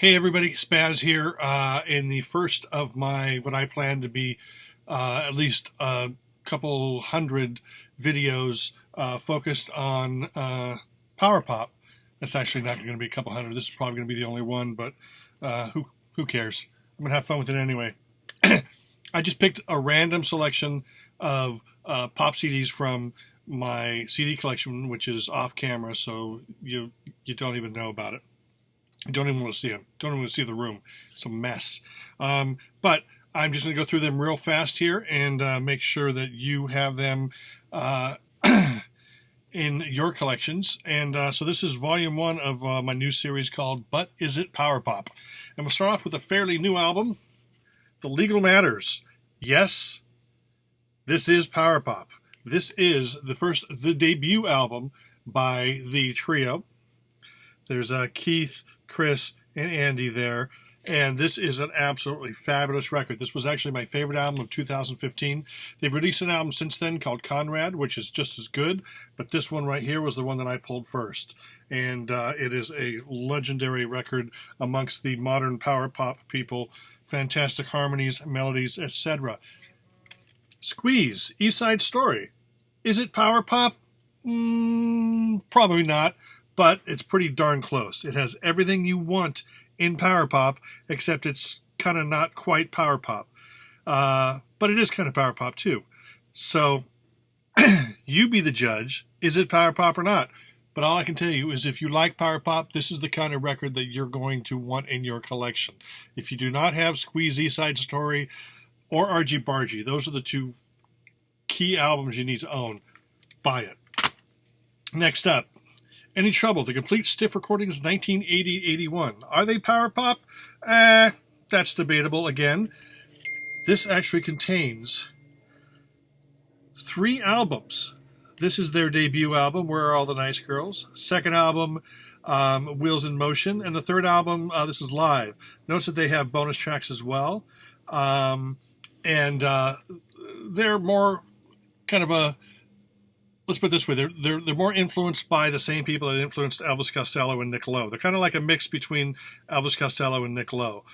Hey everybody, Spaz here in the first of my, what I plan to be at least a couple hundred videos focused on Power Pop. That's actually not going to be a couple hundred. This is probably going to be the only one, but who cares? I'm going to have fun with it anyway. I just picked a random selection of pop CDs from my CD collection, which is off camera, so you don't even know about it. I don't even want to see them. Don't even want to see the room. It's a mess. But I'm just going to go through them real fast here and make sure that you have them in your collections. And so this is volume 1 of my new series called But Is It Power Pop? And we'll start off with a fairly new album, The Legal Matters. Yes, this is Power Pop. This is the debut album by the trio. There's Keith, Chris, and Andy there. And this is an absolutely fabulous record. This was actually my favorite album of 2015. They've released an album since then called Conrad, which is just as good. But this one right here was the one that I pulled first. And it is a legendary record amongst the modern power pop people. Fantastic harmonies, melodies, etc. Squeeze, East Side Story. Is it power pop? Probably not. But it's pretty darn close. It has everything you want in power pop, except it's kind of not quite power pop. But it is kind of power pop too. So you be the judge. Is it power pop or not? But all I can tell you is if you like power pop, this is the kind of record that you're going to want in your collection. If you do not have Squeeze, East Side Story, or Argy Bargy, those are the two key albums you need to own. Buy it. Next up, Any Trouble, the complete stiff recordings 1980-81. Are they power pop? That's debatable again. This actually contains 3 albums. This is their debut album, Where Are All the Nice Girls? Second album, Wheels in Motion. And the third album, this is Live. Notice that they have bonus tracks as well. They're more kind of a... Let's put it this way, they're more influenced by the same people that influenced Elvis Costello and Nick Lowe. They're kind of like a mix between Elvis Costello and Nick Lowe.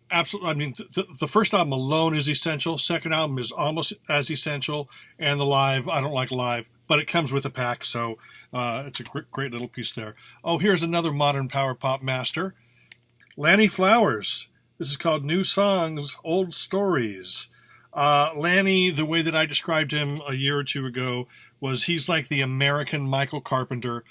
Absolutely, I mean, the first album alone is essential. Second album is almost as essential. And the Live, I don't like Live, but it comes with a pack, so it's a great little piece there. Oh, here's another modern power pop master, Lanny Flowers. This is called New Songs, Old Stories. Lanny, the way that I described him a year or two ago, was he's like the American Michael Carpenter,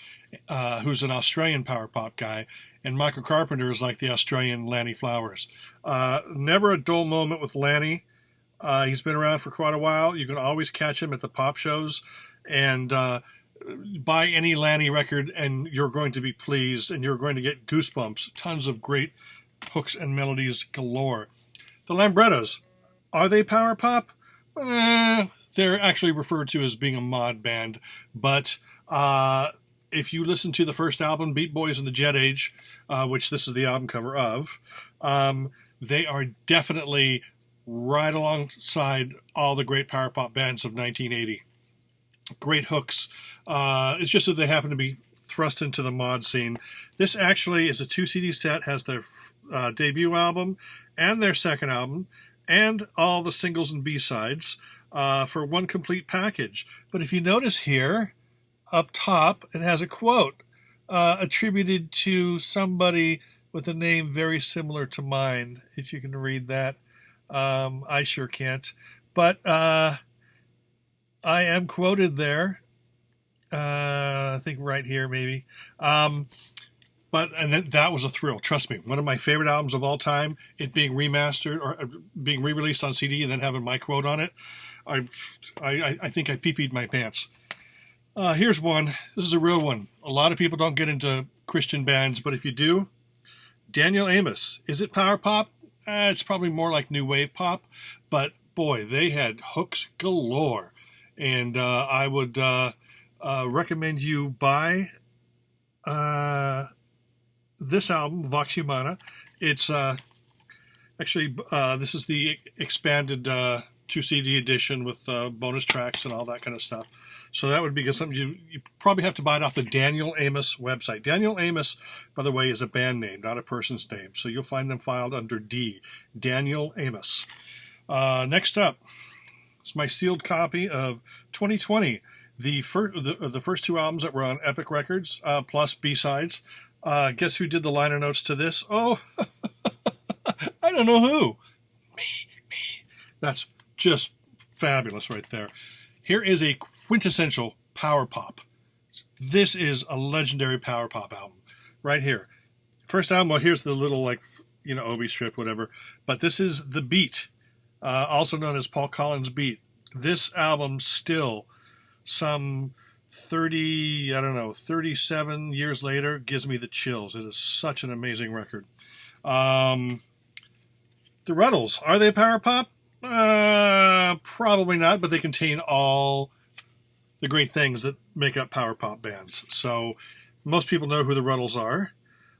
who's an Australian power pop guy, and Michael Carpenter is like the Australian Lanny Flowers. Never a dull moment with Lanny. He's been around for quite a while. You can always catch him at the pop shows, and buy any Lanny record and you're going to be pleased, and you're going to get goosebumps. Tons of great hooks and melodies galore. The Lambrettas. Are they power pop? They're actually referred to as being a mod band. But if you listen to the first album, Beat Boys in the Jet Age, which this is the album cover of, they are definitely right alongside all the great power pop bands of 1980. Great hooks. It's just that they happen to be thrust into the mod scene. This actually is a 2 CD set, has their debut album and their second album, and all the singles and B-sides for one complete package. But if you notice here, up top, it has a quote attributed to somebody with a name very similar to mine, if you can read that. I sure can't. But I am quoted there. I think right here, maybe. And that was a thrill. Trust me, one of my favorite albums of all time. It being remastered or being re-released on CD and then having my quote on it. I think I pee-peed my pants. Here's one. This is a real one. A lot of people don't get into Christian bands, but if you do, Daniel Amos. Is it power pop? It's probably more like new wave pop. But boy, they had hooks galore, and I would recommend you buy this album, Vox Humana. It's actually, this is the expanded 2 CD edition with bonus tracks and all that kind of stuff. So that would be something you probably have to buy it off the Daniel Amos website. Daniel Amos, by the way, is a band name, not a person's name. So you'll find them filed under D, Daniel Amos. Next up, it's my sealed copy of 2020, the first 2 albums that were on Epic Records, plus B-sides. Guess who did the liner notes to this? Oh, I don't know who. Me. That's just fabulous right there. Here is a quintessential power pop. This is a legendary power pop album right here. First album, well, here's the little, like, Obi strip, whatever. But this is The Beat, also known as Paul Collins' Beat. This album still, some 37 years later, gives me the chills. It is such an amazing record. The Rutles, are they power pop? Probably not, but they contain all the great things that make up power pop bands. So most people know who the Rutles are.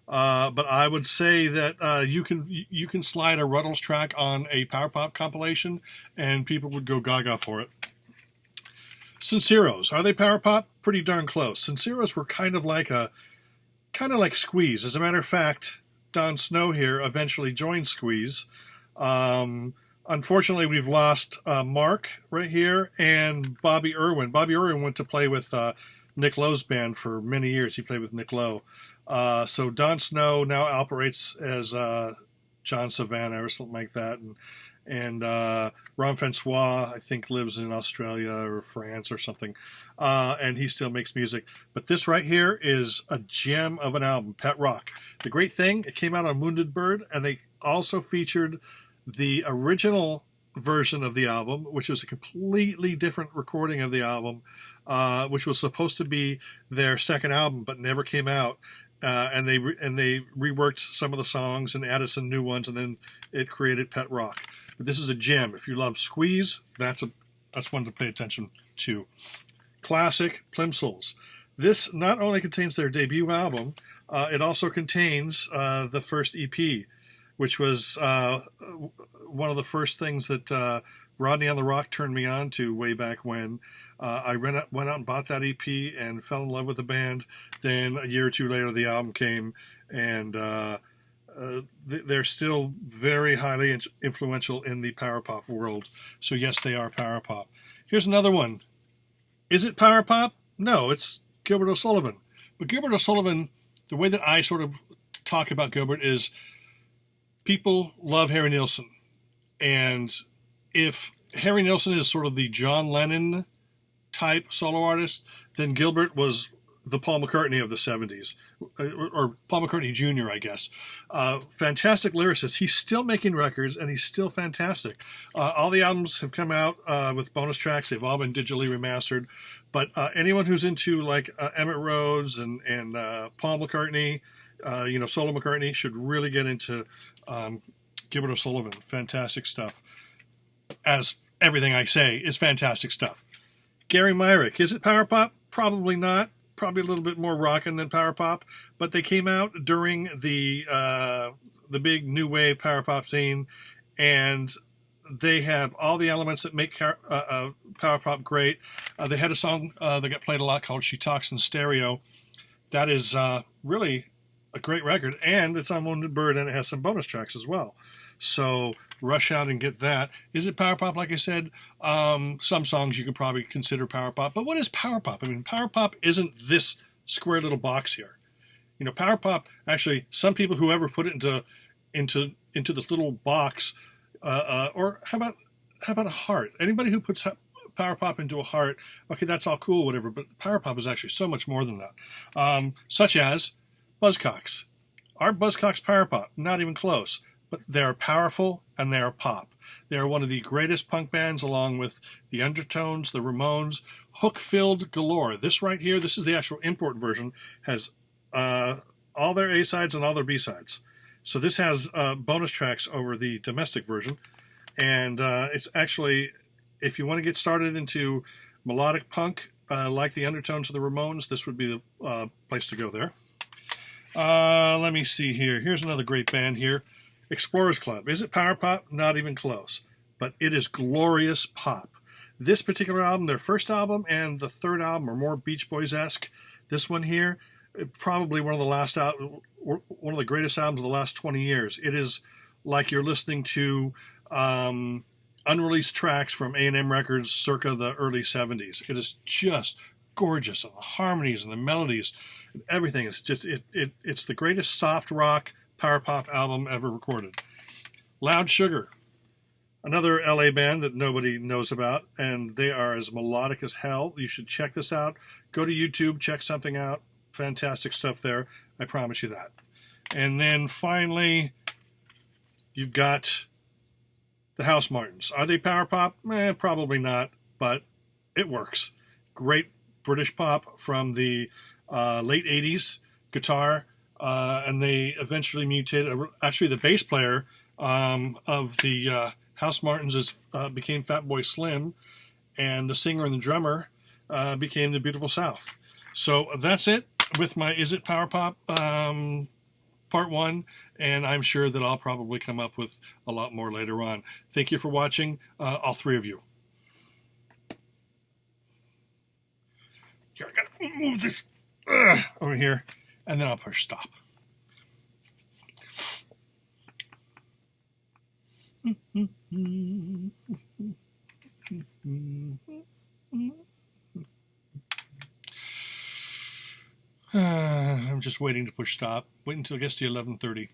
But I would say that you can slide a Rutles track on a power pop compilation, and people would go gaga for it. Sinceros, are they power pop? Pretty darn close. Sinceros were kind of like Squeeze. As a matter of fact, Don Snow here eventually joined Squeeze. Unfortunately, we've lost Mark right here and Bobby Irwin. Bobby Irwin went to play with Nick Lowe's band for many years. He played with Nick Lowe. So Don Snow now operates as John Savannah or something like that. And Ron Francois, I think, lives in Australia or France or something. And he still makes music. But this right here is a gem of an album, Pet Rock. The great thing, it came out on Wounded Bird, and they also featured the original version of the album, which was a completely different recording of the album, which was supposed to be their second album, but never came out. And they reworked some of the songs and added some new ones, and then it created Pet Rock. But this is a gem. If you love Squeeze, that's one to pay attention to. Classic Plimsolls. This not only contains their debut album, it also contains the first EP, which was one of the first things that Rodney on the Rock turned me on to way back when. I went out and bought that EP and fell in love with the band. Then a year or two later, the album came, and they're still very highly influential in the power pop world. So yes, they are power pop. Here's another one. Is it power pop? No, it's Gilbert OSullivan. But Gilbert OSullivan, the way that I sort of talk about Gilbert is people love Harry Nilsson. And if Harry Nilsson is sort of the John Lennon type solo artist, then Gilbert was the Paul McCartney of the 70s, or Paul McCartney Jr., I guess. Fantastic lyricist. He's still making records, and he's still fantastic. All the albums have come out with bonus tracks. They've all been digitally remastered. But anyone who's into like Emmett Rhodes and Paul McCartney, solo McCartney, should really get into Gilbert OSullivan. Fantastic stuff. As everything I say is fantastic stuff. Gary Myrick, is it power pop? Probably not. Probably a little bit more rockin' than power pop, but they came out during the big new wave power pop scene, and they have all the elements that make power pop great. They had a song that got played a lot called "She Talks in Stereo." That is really a great record, and it's on Wounded Bird, and it has some bonus tracks as well. So rush out and get that. Is it power pop? Like I said, some songs you could probably consider power pop. But what is power pop? I mean, power pop isn't this square little box here. Power pop, actually, some people who ever put it into this little box, or how about a heart? Anybody who puts power pop into a heart, okay, that's all cool, whatever. But power pop is actually so much more than that. Such as Buzzcocks. Are Buzzcocks power pop? Not even close. But they are powerful and they are pop. They are one of the greatest punk bands, along with the Undertones, the Ramones, hook-filled galore. This right here, this is the actual import version, has all their A-sides and all their B-sides. So this has bonus tracks over the domestic version. And it's actually, if you want to get started into melodic punk, like the Undertones or the Ramones, this would be the place to go there. Let me see here. Here's another great band here. Explorers Club. Is it power pop? Not even close. but it is glorious pop. This particular album, their first album and the third album, are more Beach Boys-esque. This one here, probably one of the greatest albums of the last 20 years. It is like you're listening to unreleased tracks from A&M Records circa the early 70s. It is just gorgeous, and the harmonies and the melodies and everything is just it's the greatest soft rock power pop album ever recorded. Loud Sugar, another LA band that nobody knows about, and they are as melodic as hell. You should check this out. Go to YouTube, check something out. Fantastic stuff there. I promise you that. And then finally, you've got the Housemartins. Are they power pop? Probably not, but it works. Great British pop from the late 80s, guitar, and they eventually mutated. Actually, the bass player of the Housemartins became Fatboy Slim, and the singer and the drummer became the Beautiful South. So that's it with my Is It Power Pop part 1, and I'm sure that I'll probably come up with a lot more later on. Thank you for watching, all three of you. Here, I gotta move this over here, and then I'll push stop. I'm just waiting to push stop. Wait until it gets to 11:30.